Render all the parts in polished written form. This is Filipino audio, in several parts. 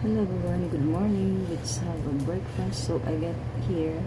Hello everyone, good morning. Let's have a breakfast. So I got here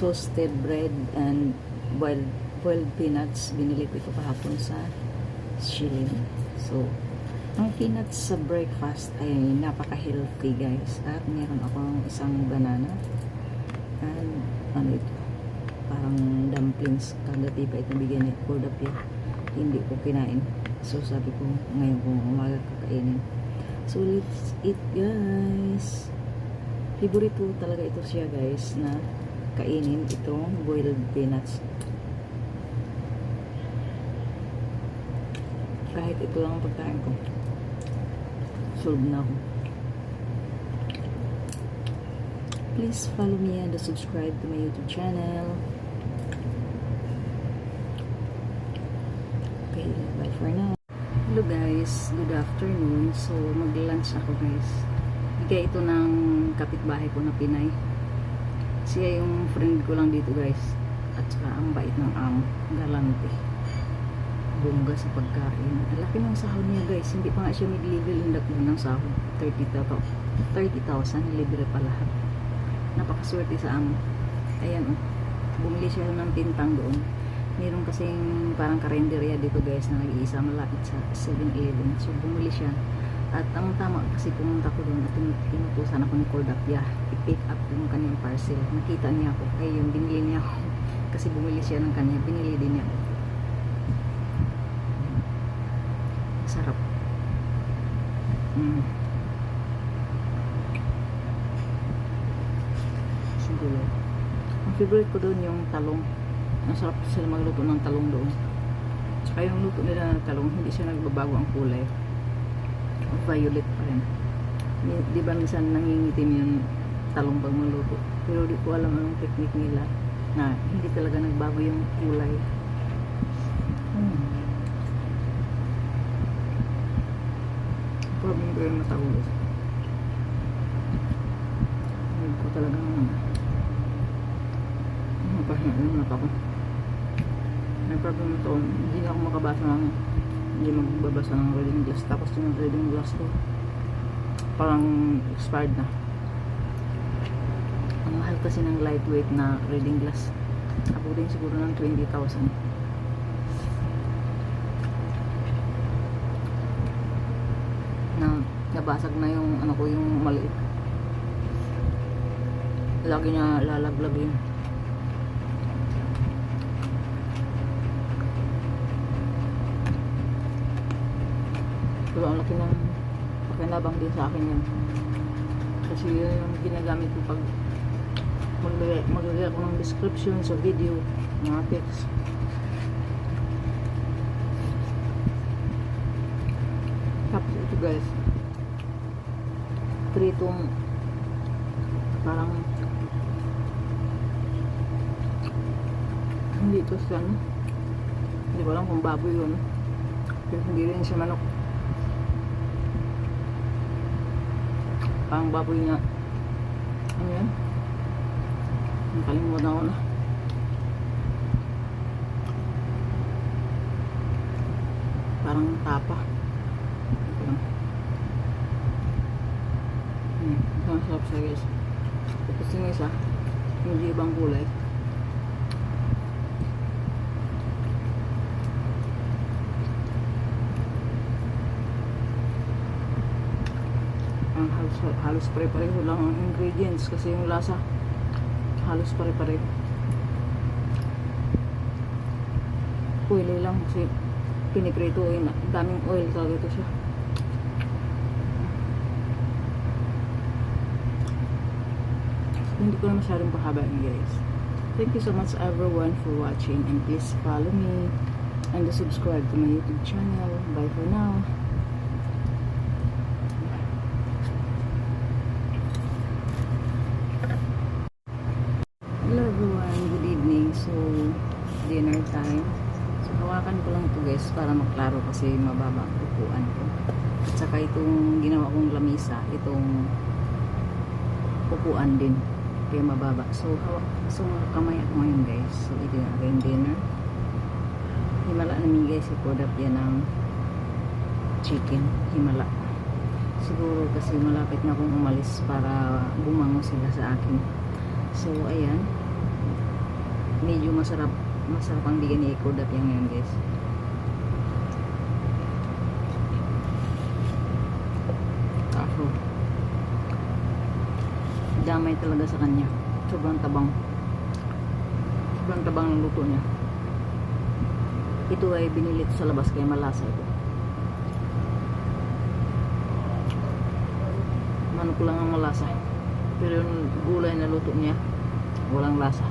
toasted bread and boiled peanuts. Binili ko ito kahapon sa Shein. So ang peanuts sa breakfast ay napaka-healthy guys. At meron akong isang banana and ano ito, parang dumplings. Kagati pa ito bigyan ni Cordapia. Hindi ko kinain. So sabi ko ngayon kung umaga kakainin. So let's eat guys. Favorite ko talaga ito siya guys na kainin itong boiled peanuts. Kahit ito lang ang pagkain ko. Solve na ako. Please follow me and subscribe to my YouTube channel. Okay, bye for now. Hello guys, good afternoon. So mag-lunch ako guys. Bigay ito ng kapitbahay ko na Pinay. Siya yung friend ko lang dito guys. At saka ang bait ng galante. Bongga sa pagkain. Ang laki ng sahod niya guys. Hindi pa nga siya mid-level ng sahod. 30,000 libre pa lahat. Napakaswerte sa amo. Ayan oh. Bumili siya ng tintang doon. Meron kasing parang karinderya dito guys na nag-iisa malapit sa 7-Eleven. So bumili siya. At ang tama kasi pumunta ko doon at tinutusan ako ni Cordapia i-pick up yung kanyang parcel. Nakita niya ako. Ay yung binili niya ako. Kasi bumili siya ng kanya. Binili din niya ako. Sarap. Siguro. Ang favorite ko doon yung talong. Masarap sila magluto ng talong doon. Tsaka yung luto nila ng talong, hindi siya nagbabago ang kulay. Violet pa rin. Di ba minsan nangingitim yung talong pag magluto. Pero di ko alam anong technique nila na hindi talaga nagbago yung kulay. Problem ko yung mata ko. Hindi ko talaga mapahinga yung mata ko. May problem ito, hindi na ako hindi magbabasa ng reading glass. Tapos yung reading glass ko parang expired na. Ang mahal kasi ng lightweight na reading glass. Ako din siguro ng 20,000. Nabasag na yung ano ko, yung maliit. Lagi niya lalaglag yun. Pero ang laki ng pakinabang din sa akin yan. Kasi yun yung ginagamit ko pag maglagay ako ng description sa video, mga text. Tapos ito guys, pritong parang hindi ito siya, no? Hindi ko alam kung baboy yun. Pero hindi rin siya manok. Parang baboy nga. Ano yan? Nakalimutan ako na. Parang tapa. Masarap siya guys. Tapos yung isa, hindi ibang kulay. Ang halos pare-pareho lang ang ingredients kasi yung lasa halos pare-pareho. Oily lang kasi piniprituin. Daming oil talaga ito siya. Hindi ko na masyadong pahabain guys. Thank you so much everyone for watching and please follow me and subscribe to my YouTube channel. Bye for now. Hello everyone, good evening. So dinner time. So hawakan ko lang ito guys para maklaro kasi mababa ang upuan ko. At saka itong ginawa kong lamisa, itong upuan din kaya mababa. So kamay ako ngayon guys. So ito yung aking dinner. Himala namin guys si Cordapia ng chicken, himala. Siguro kasi malapit na akong umalis para bumango sila sa akin. So, ayan. Medyo masarap ang bigan ni Kodap yan ngayon, guys. Kaso, damay talaga sa kanya. Sobrang tabang. Sobrang tabang ng luto niya. Ito ay binili sa labas kaya malasa ito. Manok lang ang malasa. Pero yung gulay na luto niya, walang lasa.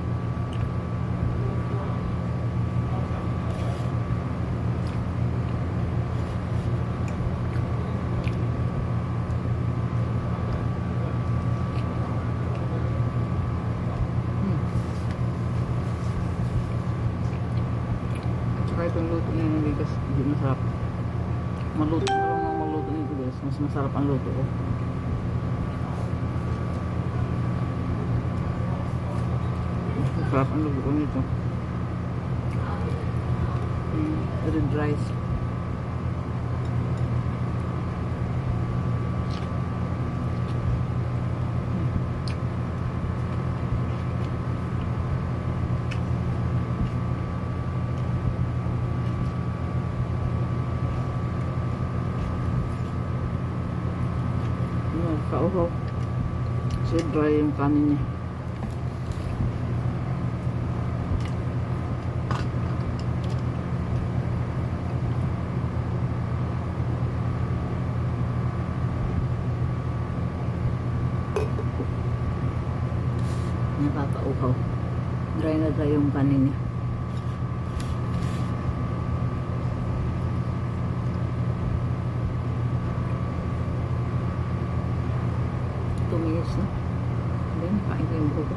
Tsaka itong luto niya ng bigas, hindi masarap. Maluto na lang ang maluto nito, guys. Mas masarap ang luto ko. Masarap ang luto ko nito. Red rice. Kauhaw. So dry yung kanin niya. Nakakauhaw. Dry na dry yung kanin niya. Tuminis na. Then, kain ko yung buko ko.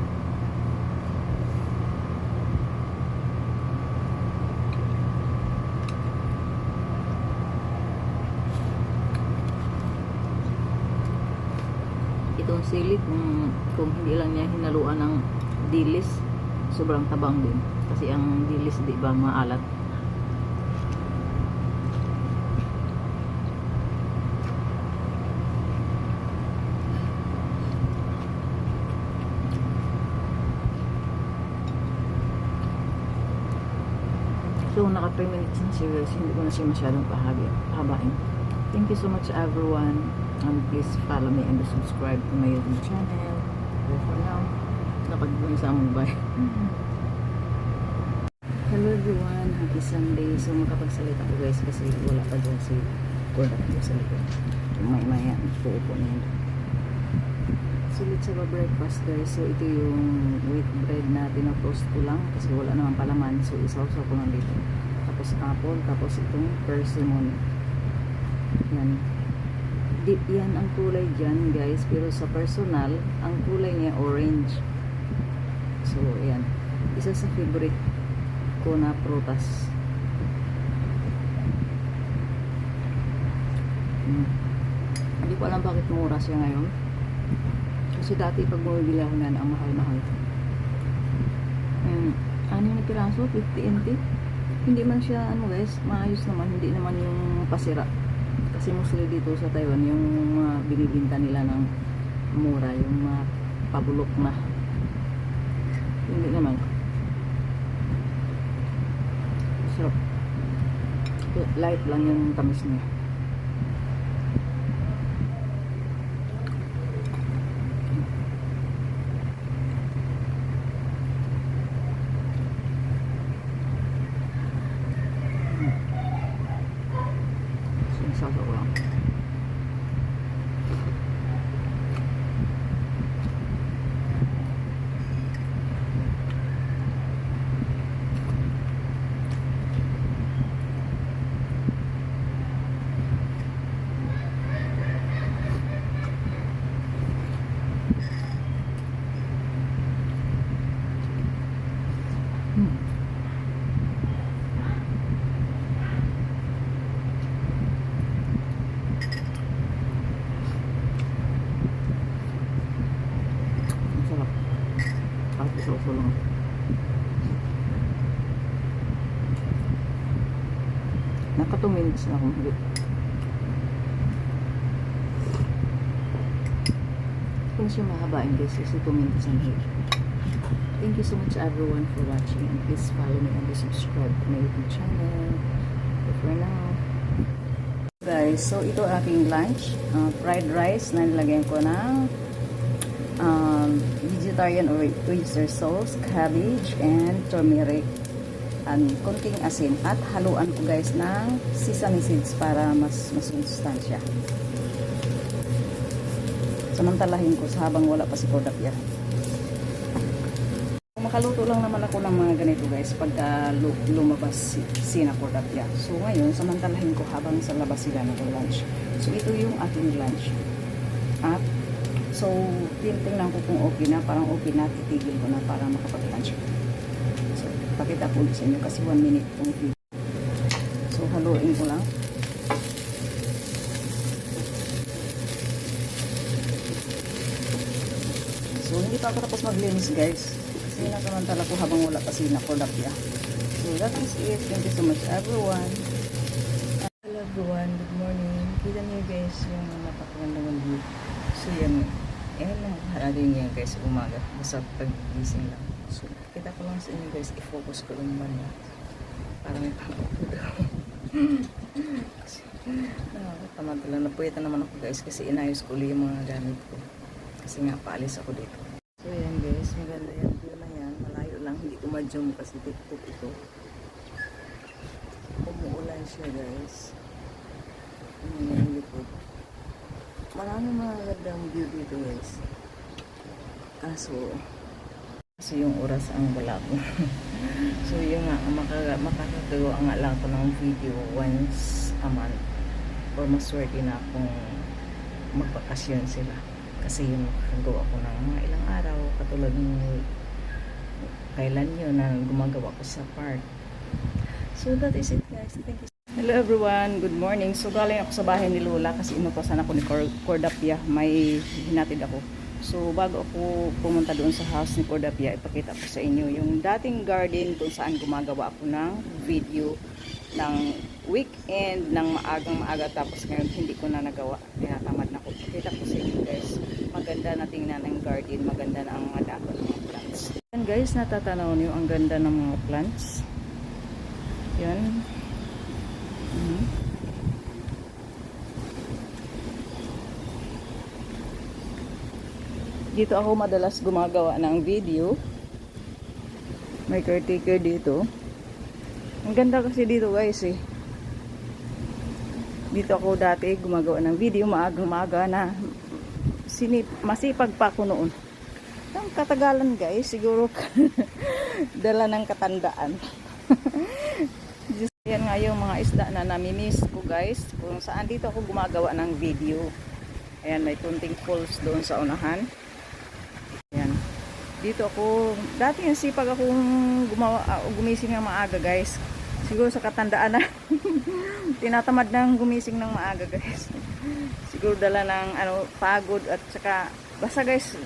Itong sili, kung hindi lang niya hinaluan ng dilis, sobrang tabang din. Kasi ang dilis, di ba, maalat. So, naka 3 minutes na siya, guys. Hindi ko na siya masyadong pahabain. Thank you so much, everyone. And please follow me and subscribe to my YouTube channel. But for now, napag-buhay sa among bay. Hello everyone, happy Sunday. So, makapagsalita ko, guys, kasi wala pa dyan si Kodap ko sa likod. Maya, po na yun. Sulit sa breakfast, guys. So, ito yung wheat bread na tinatoast ko lang kasi wala naman palaman. So, isaw-saw ko lang dito. Tapos apple, tapos itong persimmon. Yan. Deep yan ang kulay dyan, guys. Pero sa personal, ang kulay niya orange. So, yan. Isa sa favorite ko na prutas. Hindi ko alam bakit mura siya ngayon. Kasi dati pag bumibili ako yan, ang mahal-mahal. Ano yung piraso? 50 NT? Hindi man siya, ano guys, maayos naman. Hindi naman yung pasira. Kasi mostly dito sa Taiwan, yung binibinta nila ng mura, yung pabulok na. Hindi naman. Sarap. Light lang yung tamis niya. Sasaw lang. Sausaw lang. Naka 2 minutes na akong higit. na siya mahabain guys kasi 2 minutes and here. Thank you so much everyone for watching, and please follow me and subscribe to my YouTube channel. So for now, guys, so ito aking lunch, fried rice na nilagyan ko ng vegetarian or oyster sauce, cabbage, and turmeric, and konting asin, at haluan ko guys ng sesame seeds para mas masustansya. Samantalahin ko sa habang wala pa si Cordapia. Makaluto lang naman ako ng mga ganito guys pagka lumabas si Cordapia. So ngayon, samantalahin ko habang sa labas sila nag-lunch. So ito yung aking lunch. At so tingnan ko kung okay na, parang okay na, titigil ko na para makapag-lunch. So pakita ko ulit sa inyo kasi 1 minute itong video. So haluin ko lang. So hindi pa ako tapos maglinis guys. Sinasamantala ko habang wala pa si Cordapia. So that is it. Thank you so much everyone. Hello everyone, good morning. Kita niyo guys yung napakagandang view. So yan, hararin niyo guys umaga. Basta pag-gising lang. So kita ko lang sa inyo guys, i-focus ko lang man na. Para may pagkakuda. Tamad-tala, napuwitan naman ako guys kasi inayos ko ulit yung mga gamit ko. Kasi nga paalis ako dito. So yan guys, maganda yan. Malayo lang, hindi umadyong kasi tiktok ito. Umuulan siya guys. Ano yung likod. Maraming mga gandang view dito guys. Kaso yung oras ang wala ko. So yun nga, makakagawa nga lang ito ng video once a month. Or maswerte na akong magbakasyon sila. Kasi yung gawa ko ng mga ilang araw, katulad ng kailan yun na gumagawa ko sa park. So that is it guys. Thank you. Hello everyone, good morning. So galing ako sa bahay ni Lola kasi inutosan ako ni Cordapia. May hinatid ako. So bago ako pumunta doon sa house ni Cordapia, ipakita ko sa inyo yung dating garden kung saan gumagawa ako ng video ng weekend ng maaga, tapos ngayon hindi ko na nagawa. Tinatamad na ako. Pakita ko sa inyo guys. Maganda na tingnan ang garden, maganda na ang mga dapat mga plants. Yan guys, natatanaw niyo ang ganda ng mga plants. Yan. Dito ako madalas gumagawa ng video. May caretaker dito. Ang ganda kasi dito guys eh. Dito ako dati gumagawa ng video maagang-maaga na masipag pa ako noon. Ang katagalan guys, siguro dala ng katandaan. Yan nga yung mga isda na namimiss ko guys, kung saan dito ako gumagawa ng video. Ayan, may kunting falls doon sa unahan. Ayan. Dito ako, dati yung sipag akong gumising ng maaga guys. Siguro sa katandaan na tinatamad ng gumising ng maaga guys. Siguro dala ng pagod at saka basta guys,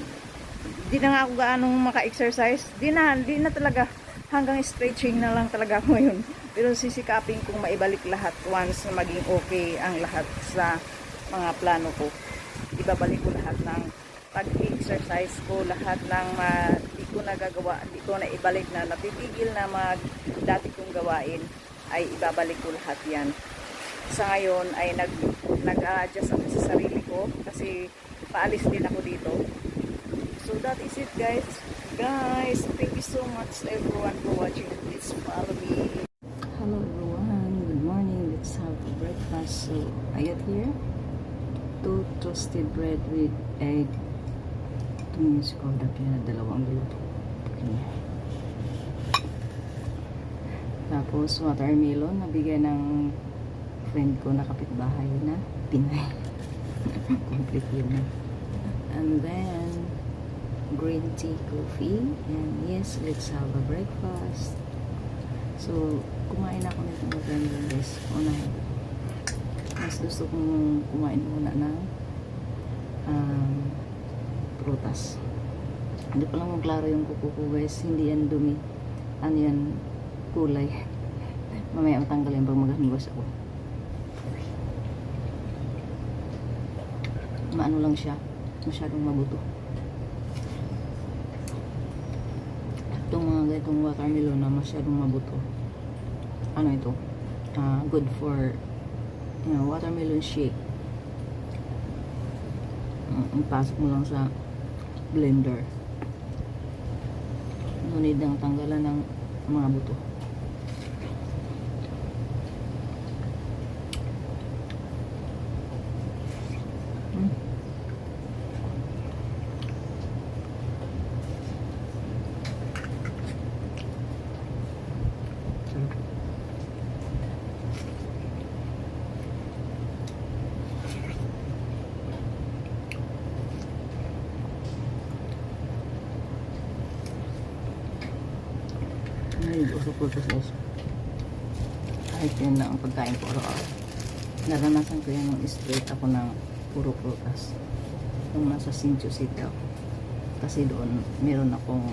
di na nga ako gaanong maka-exercise. Di na talaga, hanggang stretching na lang talaga ako ngayon. Pero sisikapin kong maibalik lahat once na maging okay ang lahat sa mga plano ko. Ibabalik ko lahat ng pag-exercise ko, lahat ng di ko nagagawa, di ko na ibalik na napitigil na dati kong gawain, ay ibabalik ko lahat yan. Sa ngayon ay nag-adjust ako sa sarili ko kasi paalis din ako dito. So that is it guys. Guys, thank you so much everyone for watching. Please follow me. Hello everyone, good morning. Let's have breakfast. So I got here 2 toasted bread with egg. Ito yung si Cordapia na dalawang luto. Okay. Tapos watermelon na bigay ng friend ko na kapitbahay na Pinay. Complete yun na. And then green tea, coffee, and yes, let's have a breakfast. So kumain ako nito maganda guys. Unahin. Mas gusto kong kumain muna ng prutas. Hindi pa lang klaro yung kuko ko guys. Hindi yan dumi. Ano yan? Kulay. Mamaya matanggalin pag maghanwas ako. Maano lang siya. Masyadong mabuto. Itong mga ganitong watermelon na masyadong mabuto, ano ito, good for watermelon shake. Ipasok mo lang sa blender. No need ng tanggalan ng mga buto. Ngayon, usap ko sa sauce. Kahit yun lang ang pagkain ko araw-araw. Naranasan ko yan nung straight ako ng puro prutas. Nung nasa Sincho City ako. Kasi doon, meron akong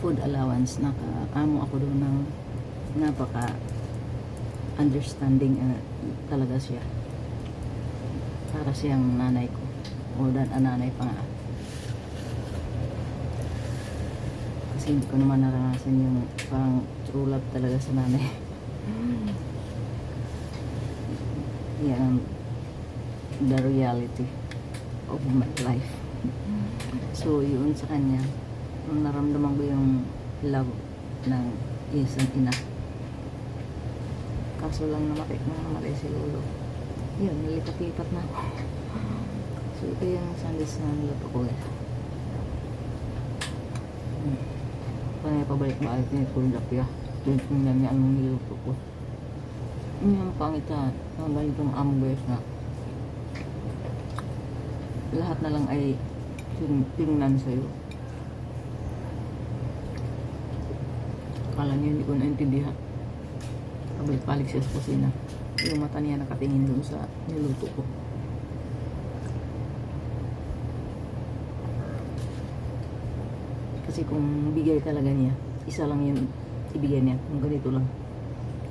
food allowance. Nakaamo ako doon ng napaka understanding talaga siya. Para siyang nanay ko. More than a nanay pa nga. Kasi hindi ko naman naranasan yung parang true love talaga sa nanay. Yan the reality of my life. So yun sa kanya, naramdaman ko yung love ng isang ina. Kaso lang namatay si lolo. Yun, nalipat-lipat na ako. So ito yung sandwich na niluto ko guys. Panay pabalik-balik niya yung tilapia. Tingnan niya anong niluto ko. Yun yung pangita ng ganitong ambues na lahat na lang ay tingnan sa'yo. Akala niya hindi ko naintindihan. Pabalik-balik siya sa kusina. Yung mata niya nakatingin dun sa niluto ko. Kasi kung bigay talaga niya, isa lang yung ibigay niya. Kung ganito lang,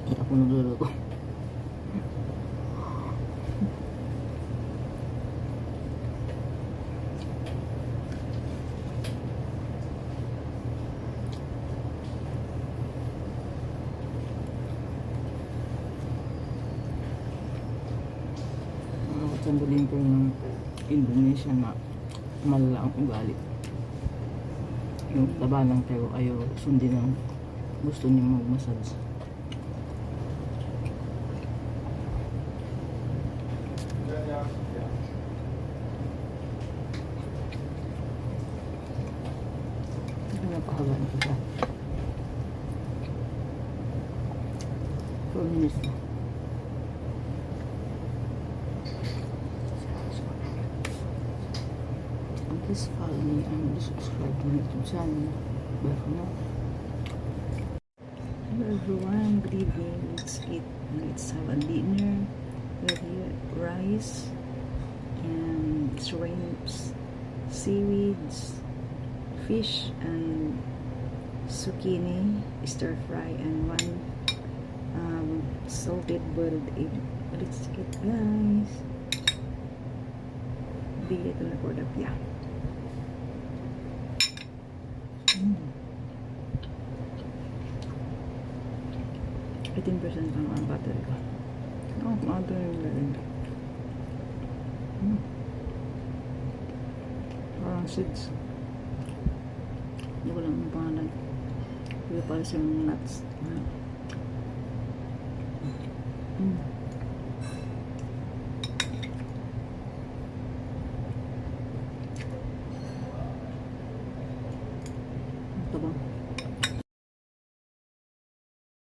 ako nagluluto. Sandulin ko yung Indonesia na malala ang ugali. Yung taba lang kayo, ayaw sundin ang gusto niyo mag-massage. Napakagaan ko siya. 4 minutes na. Please follow me and subscribe to my YouTube channel. Bye for now. Hello everyone, good evening. Let's have a dinner. We have here rice and shrimps, seaweeds, fish and zucchini stir fry, and one salted boiled egg. Let's eat guys. Bigay ito na kodapya. 18% lang ang battery ko. Kumado yung lalagay. Parang seeds. Hindi ko lang ang pangalan. Hindi pala siyang nuts.